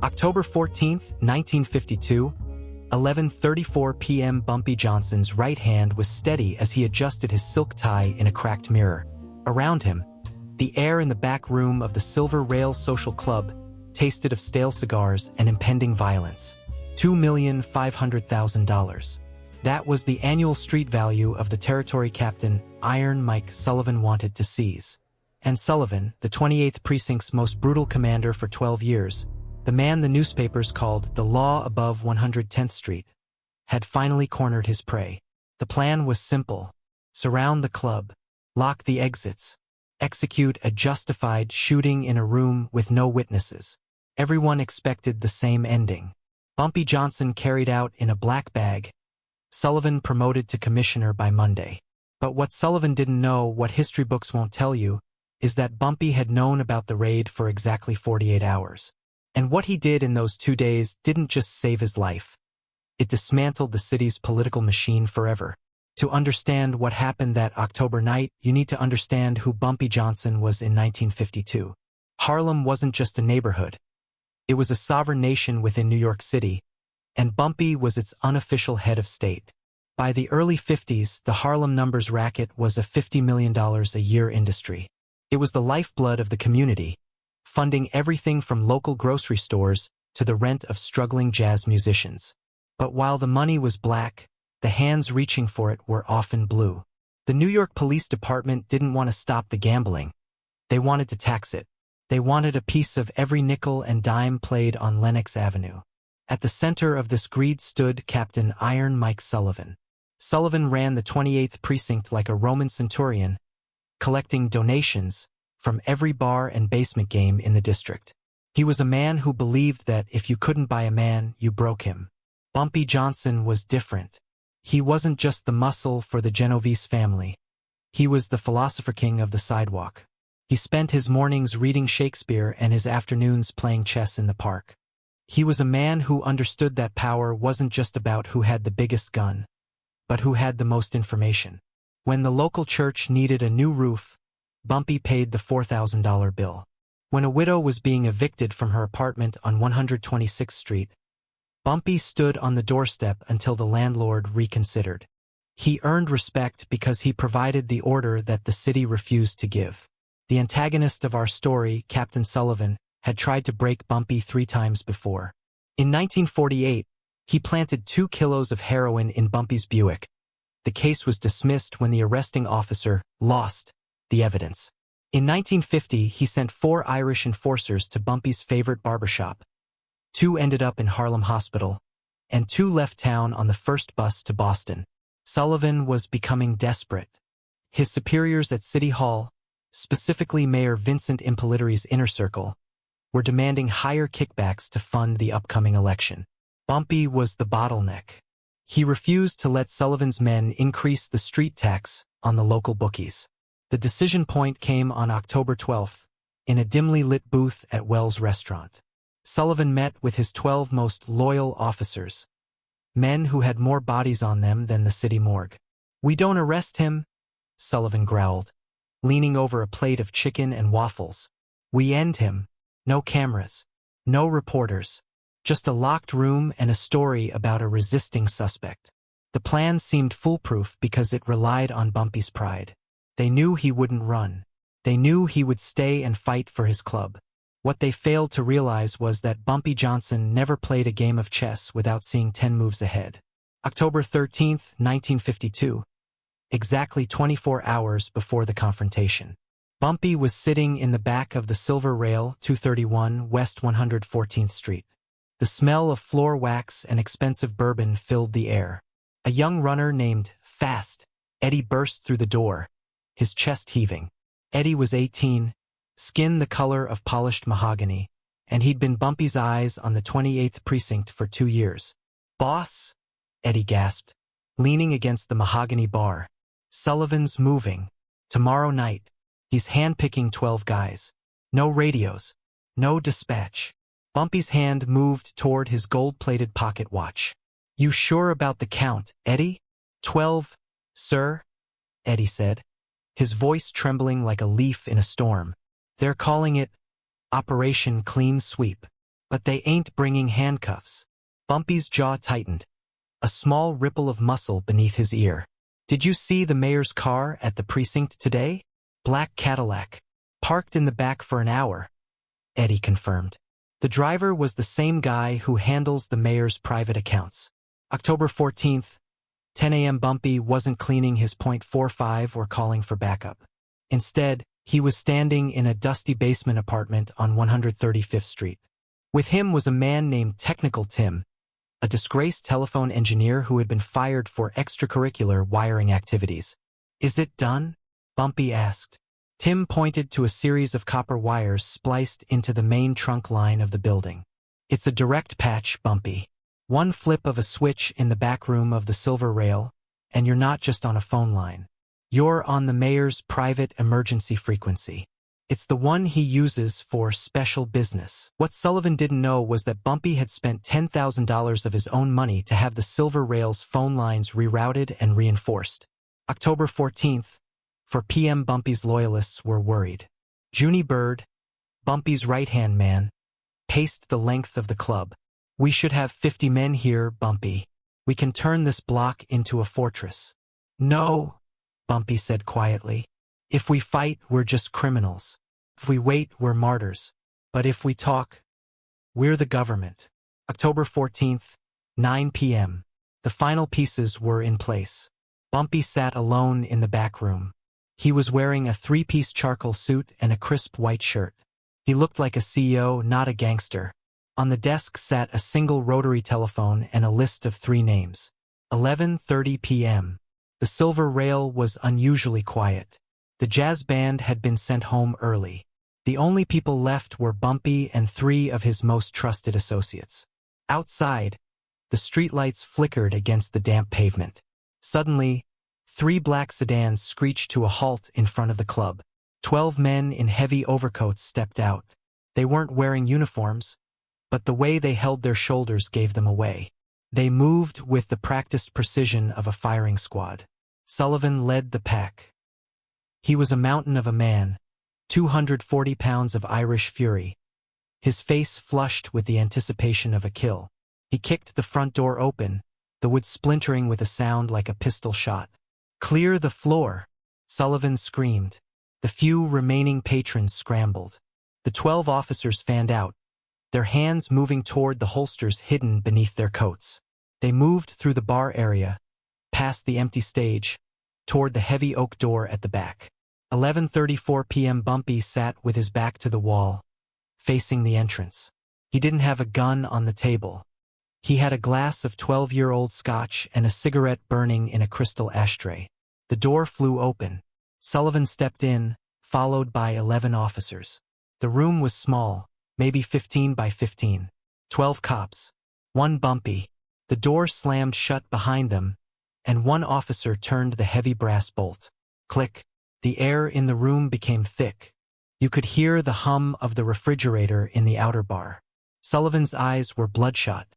October 14, 1952, 11:34 p.m. Bumpy Johnson's right hand was steady as he adjusted his silk tie in a cracked mirror. Around him, the air in the back room of the Silver Rail Social Club tasted of stale cigars and impending violence. $2,500,000. That was the annual street value of the territory Captain Iron Mike Sullivan wanted to seize. And Sullivan, the 28th Precinct's most brutal commander for 12 years, the man the newspapers called the law above 110th Street, had finally cornered his prey. The plan was simple. Surround the club, lock the exits, execute a justified shooting in a room with no witnesses. Everyone expected the same ending. Bumpy Johnson carried out in a black bag, Sullivan promoted to commissioner by Monday. But what Sullivan didn't know, what history books won't tell you, is that Bumpy had known about the raid for exactly 48 hours. And what he did in those 2 days didn't just save his life. It dismantled the city's political machine forever. To understand what happened that October night, you need to understand who Bumpy Johnson was in 1952. Harlem wasn't just a neighborhood. It was a sovereign nation within New York City, and Bumpy was its unofficial head of state. By the early 50s, the Harlem Numbers racket was a $50 million a year industry. It was the lifeblood of the community, funding everything from local grocery stores to the rent of struggling jazz musicians. But while the money was black, the hands reaching for it were often blue. The New York Police Department didn't want to stop the gambling. They wanted to tax it. They wanted a piece of every nickel and dime played on Lenox Avenue. At the center of this greed stood Captain Iron Mike Sullivan. Sullivan ran the 28th Precinct like a Roman centurion, collecting donations from every bar and basement game in the district. He was a man who believed that if you couldn't buy a man, you broke him. Bumpy Johnson was different. He wasn't just the muscle for the Genovese family. He was the philosopher king of the sidewalk. He spent his mornings reading Shakespeare and his afternoons playing chess in the park. He was a man who understood that power wasn't just about who had the biggest gun, but who had the most information. When the local church needed a new roof, Bumpy paid the $4,000 bill. When a widow was being evicted from her apartment on 126th Street, Bumpy stood on the doorstep until the landlord reconsidered. He earned respect because he provided the order that the city refused to give. The antagonist of our story, Captain Sullivan, had tried to break Bumpy 3 times before. In 1948, he planted 2 kilos of heroin in Bumpy's Buick. The case was dismissed when the arresting officer lost the evidence. In 1950, he sent 4 Irish enforcers to Bumpy's favorite barbershop. 2 ended up in Harlem Hospital, and 2 left town on the first bus to Boston. Sullivan was becoming desperate. His superiors at City Hall, specifically Mayor Vincent Impoliteri's inner circle, were demanding higher kickbacks to fund the upcoming election. Bumpy was the bottleneck. He refused to let Sullivan's men increase the street tax on the local bookies. The decision point came on October 12th, in a dimly lit booth at Wells Restaurant. Sullivan met with his 12 most loyal officers, men who had more bodies on them than the city morgue. "We don't arrest him," Sullivan growled, leaning over a plate of chicken and waffles. "We end him. No cameras, no reporters, just a locked room and a story about a resisting suspect." The plan seemed foolproof because it relied on Bumpy's pride. They knew he wouldn't run. They knew he would stay and fight for his club. What they failed to realize was that Bumpy Johnson never played a game of chess without seeing 10 moves ahead. October 13th, 1952. Exactly 24 hours before the confrontation. Bumpy was sitting in the back of the Silver Rail, 231 West 114th Street. The smell of floor wax and expensive bourbon filled the air. A young runner named Fast Eddie burst through the door, his chest heaving. Eddie was 18, skin the color of polished mahogany, and he'd been Bumpy's eyes on the 28th Precinct for 2 years. "Boss?" Eddie gasped, leaning against the mahogany bar. "Sullivan's moving. Tomorrow night. He's handpicking 12 guys. No radios. No dispatch." Bumpy's hand moved toward his gold-plated pocket watch. "You sure about the count, Eddie?" 12, sir," Eddie said, his voice trembling like a leaf in a storm. "They're calling it Operation Clean Sweep." But they ain't bringing handcuffs. Bumpy's jaw tightened, a small ripple of muscle beneath his ear. Did you see the mayor's car at the precinct today? Black Cadillac. Parked in the back for an hour, Eddie confirmed. The driver was the same guy who handles the mayor's private accounts. October 14th, 10 a.m. Bumpy wasn't cleaning his .45 or calling for backup. Instead, he was standing in a dusty basement apartment on 135th Street. With him was a man named Technical Tim, a disgraced telephone engineer who had been fired for extracurricular wiring activities. Is it done? Bumpy asked. Tim pointed to a series of copper wires spliced into the main trunk line of the building. It's a direct patch, Bumpy. One flip of a switch in the back room of the silver rail, and you're not just on a phone line. You're on the mayor's private emergency frequency. It's the one he uses for special business. What Sullivan didn't know was that Bumpy had spent $10,000 of his own money to have the silver rail's phone lines rerouted and reinforced. October 14th, 4 p.m. Bumpy's loyalists were worried. Junie Bird, Bumpy's right-hand man, paced the length of the club. We should have 50 men here, Bumpy. We can turn this block into a fortress. No, Bumpy said quietly. If we fight, we're just criminals. If we wait, we're martyrs. But if we talk, we're the government. October 14th, 9 p.m. The final pieces were in place. Bumpy sat alone in the back room. He was wearing a three-piece charcoal suit and a crisp white shirt. He looked like a CEO, not a gangster. On the desk sat a single rotary telephone and a list of 3 names. 11:30 p.m. The silver rail was unusually quiet. The jazz band had been sent home early. The only people left were Bumpy and 3 of his most trusted associates. Outside, the streetlights flickered against the damp pavement. Suddenly, 3 black sedans screeched to a halt in front of the club. 12 men in heavy overcoats stepped out. They weren't wearing uniforms, but the way they held their shoulders gave them away. They moved with the practiced precision of a firing squad. Sullivan led the pack. He was a mountain of a man, 240 pounds of Irish fury, his face flushed with the anticipation of a kill. He kicked the front door open, the wood splintering with a sound like a pistol shot. "Clear the floor!" Sullivan screamed. The few remaining patrons scrambled. The 12 officers fanned out, their hands moving toward the holsters hidden beneath their coats. They moved through the bar area, past the empty stage, toward the heavy oak door at the back. 11:34 p.m. Bumpy sat with his back to the wall, facing the entrance. He didn't have a gun on the table. He had a glass of 12-year-old scotch and a cigarette burning in a crystal ashtray. The door flew open. Sullivan stepped in, followed by 11 officers. The room was small, maybe 15 by 15. 12 cops. 1 Bumpy. The door slammed shut behind them, and 1 officer turned the heavy brass bolt. Click. The air in the room became thick. You could hear the hum of the refrigerator in the outer bar. Sullivan's eyes were bloodshot.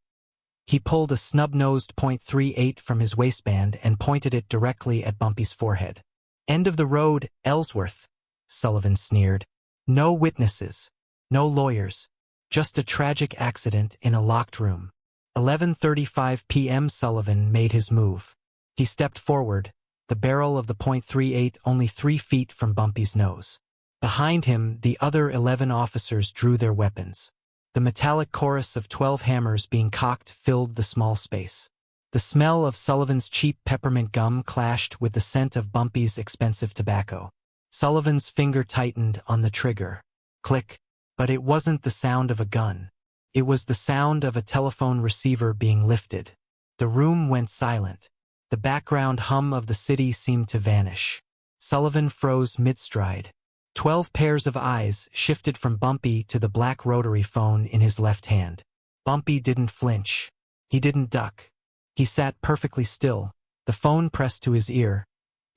He pulled a snub-nosed .38 from his waistband and pointed it directly at Bumpy's forehead. "End of the road, Ellsworth," Sullivan sneered. "No witnesses, no lawyers, just a tragic accident in a locked room." 11:35 p.m. Sullivan made his move. He stepped forward, the barrel of the .38 only 3 feet from Bumpy's nose. Behind him, the other 11 officers drew their weapons. The metallic chorus of 12 hammers being cocked filled the small space. The smell of Sullivan's cheap peppermint gum clashed with the scent of Bumpy's expensive tobacco. Sullivan's finger tightened on the trigger. Click. But it wasn't the sound of a gun. It was the sound of a telephone receiver being lifted. The room went silent. The background hum of the city seemed to vanish. Sullivan froze mid-stride. 12 pairs of eyes shifted from Bumpy to the black rotary phone in his left hand. Bumpy didn't flinch. He didn't duck. He sat perfectly still, the phone pressed to his ear,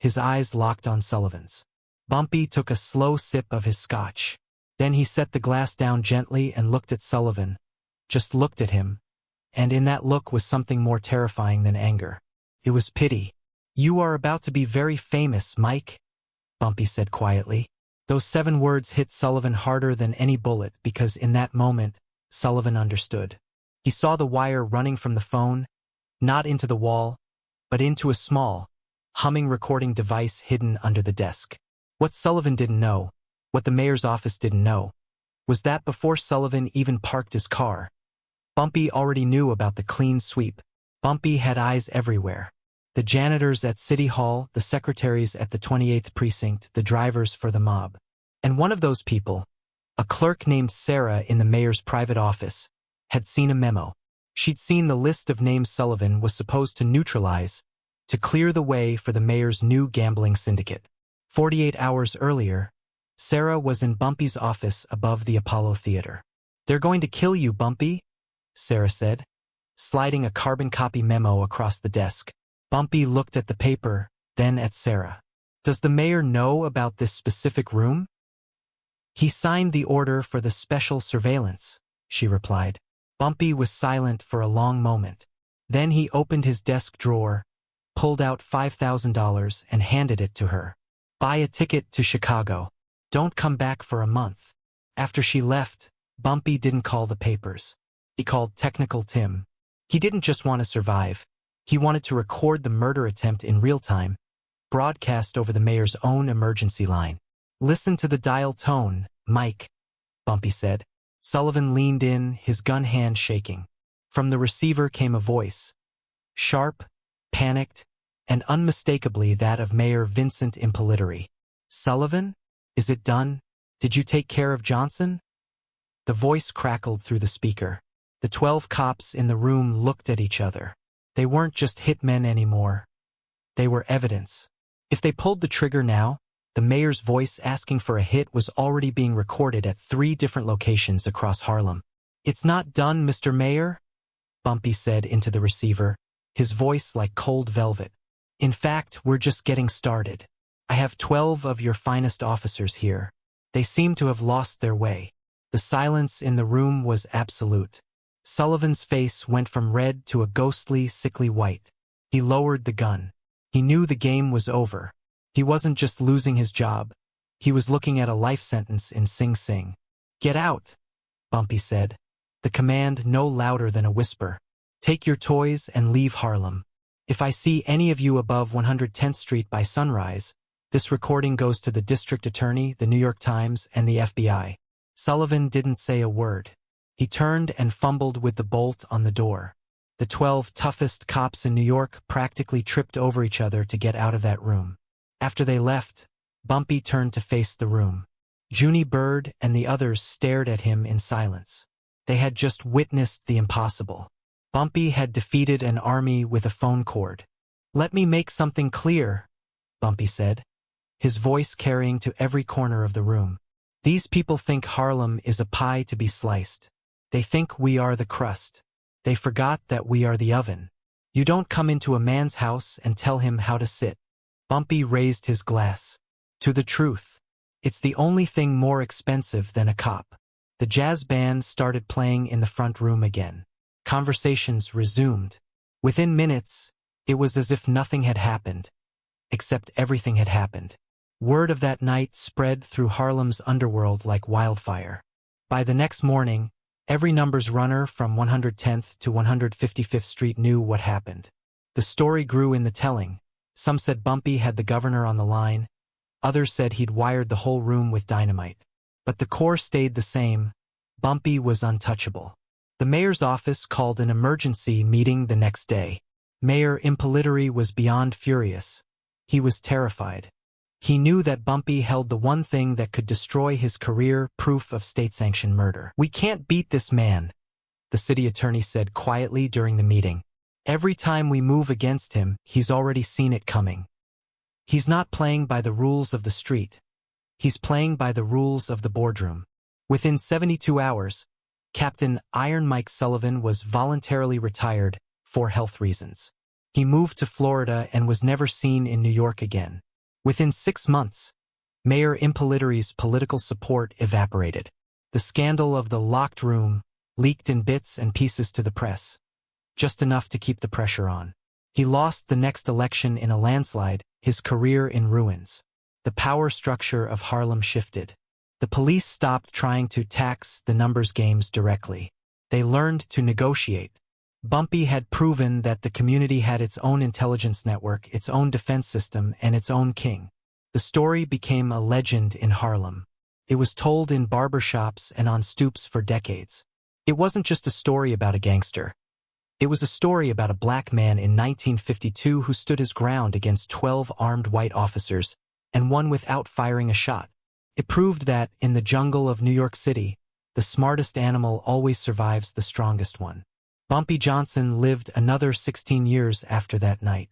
his eyes locked on Sullivan's. Bumpy took a slow sip of his scotch. Then he set the glass down gently and looked at Sullivan. Just looked at him. And in that look was something more terrifying than anger. It was pity. "You are about to be very famous, Mike," Bumpy said quietly. Those 7 words hit Sullivan harder than any bullet because in that moment, Sullivan understood. He saw the wire running from the phone, not into the wall, but into a small, humming recording device hidden under the desk. What Sullivan didn't know, what the mayor's office didn't know, was that before Sullivan even parked his car, Bumpy already knew about the clean sweep. Bumpy had eyes everywhere. The janitors at City Hall, the secretaries at the 28th Precinct, the drivers for the mob. And one of those people, a clerk named Sarah in the mayor's private office, had seen a memo. She'd seen the list of names Sullivan was supposed to neutralize to clear the way for the mayor's new gambling syndicate. 48 hours earlier, Sarah was in Bumpy's office above the Apollo Theater. "They're going to kill you, Bumpy," Sarah said, sliding a carbon copy memo across the desk. Bumpy looked at the paper, then at Sarah. "Does the mayor know about this specific room?" "He signed the order for the special surveillance," she replied. Bumpy was silent for a long moment. Then he opened his desk drawer, pulled out $5,000 and handed it to her. "Buy a ticket to Chicago. Don't come back for a month." After she left, Bumpy didn't call the papers. He called Technical Tim. He didn't just want to survive. He wanted to record the murder attempt in real time, broadcast over the mayor's own emergency line. "Listen to the dial tone, Mike," Bumpy said. Sullivan leaned in, his gun hand shaking. From the receiver came a voice, sharp, panicked, and unmistakably that of Mayor Vincent Impoliteri. "Sullivan? Is it done? Did you take care of Johnson?" The voice crackled through the speaker. The 12 cops in the room looked at each other. They weren't just hitmen anymore. They were evidence. If they pulled the trigger now, the mayor's voice asking for a hit was already being recorded at 3 different locations across Harlem. "It's not done, Mr. Mayor," Bumpy said into the receiver, his voice like cold velvet. "In fact, we're just getting started. I have 12 of your finest officers here. They seem to have lost their way." The silence in the room was absolute. Sullivan's face went from red to a ghostly, sickly white. He lowered the gun. He knew the game was over. He wasn't just losing his job. He was looking at a life sentence in Sing Sing. "Get out," Bumpy said, the command no louder than a whisper. "Take your toys and leave Harlem. If I see any of you above 110th Street by sunrise, this recording goes to the district attorney, the New York Times, and the FBI." Sullivan didn't say a word. He turned and fumbled with the bolt on the door. The 12 toughest cops in New York practically tripped over each other to get out of that room. After they left, Bumpy turned to face the room. Junie Bird and the others stared at him in silence. They had just witnessed the impossible. Bumpy had defeated an army with a phone cord. "Let me make something clear," Bumpy said, his voice carrying to every corner of the room. "These people think Harlem is a pie to be sliced. They think we are the crust. They forgot that we are the oven. You don't come into a man's house and tell him how to sit." Bumpy raised his glass. "To the truth. It's the only thing more expensive than a cop." The jazz band started playing in the front room again. Conversations resumed. Within minutes, it was as if nothing had happened, except everything had happened. Word of that night spread through Harlem's underworld like wildfire. By the next morning, every numbers runner from 110th to 155th Street knew what happened. The story grew in the telling. Some said Bumpy had the governor on the line. Others said he'd wired the whole room with dynamite. But the core stayed the same. Bumpy was untouchable. The mayor's office called an emergency meeting the next day. Mayor Impoliteri was beyond furious. He was terrified. He knew that Bumpy held the one thing that could destroy his career, proof of state-sanctioned murder. "We can't beat this man," the city attorney said quietly during the meeting. "Every time we move against him, he's already seen it coming. He's not playing by the rules of the street. He's playing by the rules of the boardroom." Within 72 hours, Captain Iron Mike Sullivan was voluntarily retired for health reasons. He moved to Florida and was never seen in New York again. Within 6 months, Mayor Impoliteri's political support evaporated. The scandal of the locked room leaked in bits and pieces to the press, just enough to keep the pressure on. He lost the next election in a landslide, his career in ruins. The power structure of Harlem shifted. The police stopped trying to tax the numbers games directly. They learned to negotiate. Bumpy had proven that the community had its own intelligence network, its own defense system, and its own king. The story became a legend in Harlem. It was told in barbershops and on stoops for decades. It wasn't just a story about a gangster. It was a story about a black man in 1952 who stood his ground against 12 armed white officers and won without firing a shot. It proved that, in the jungle of New York City, the smartest animal always survives the strongest one. Bumpy Johnson lived another 16 years after that night.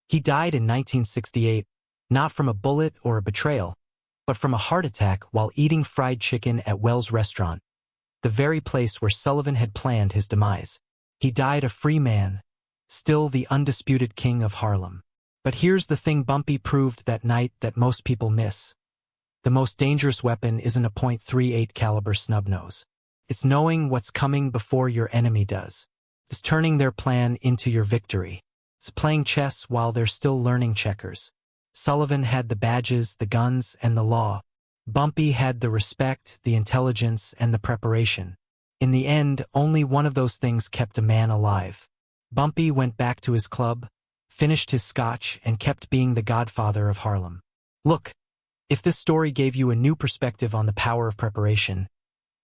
He died in 1968, not from a bullet or a betrayal, but from a heart attack while eating fried chicken at Wells Restaurant, the very place where Sullivan had planned his demise. He died a free man, still the undisputed king of Harlem. But here's the thing Bumpy proved that night that most people miss. The most dangerous weapon isn't a .38 caliber snubnose. It's knowing what's coming before your enemy does. It's turning their plan into your victory. It's playing chess while they're still learning checkers. Sullivan had the badges, the guns, and the law. Bumpy had the respect, the intelligence, and the preparation. In the end, only one of those things kept a man alive. Bumpy went back to his club, finished his scotch, and kept being the godfather of Harlem. Look, if this story gave you a new perspective on the power of preparation,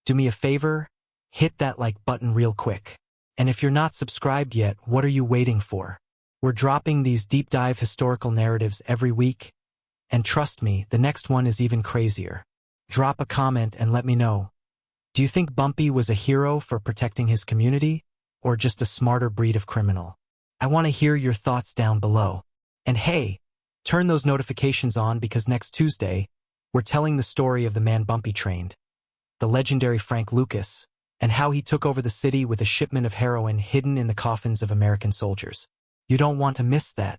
do me a favor, hit that like button real quick. And if you're not subscribed yet, what are you waiting for? We're dropping these deep dive historical narratives every week, and trust me, the next one is even crazier. Drop a comment and let me know. Do you think Bumpy was a hero for protecting his community, or just a smarter breed of criminal? I want to hear your thoughts down below. And hey, turn those notifications on because next Tuesday, we're telling the story of the man Bumpy trained, the legendary Frank Lucas, and how he took over the city with a shipment of heroin hidden in the coffins of American soldiers. You don't want to miss that.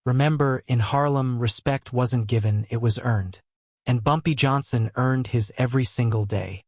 Remember, in Harlem, respect wasn't given, it was earned. And Bumpy Johnson earned his every single day.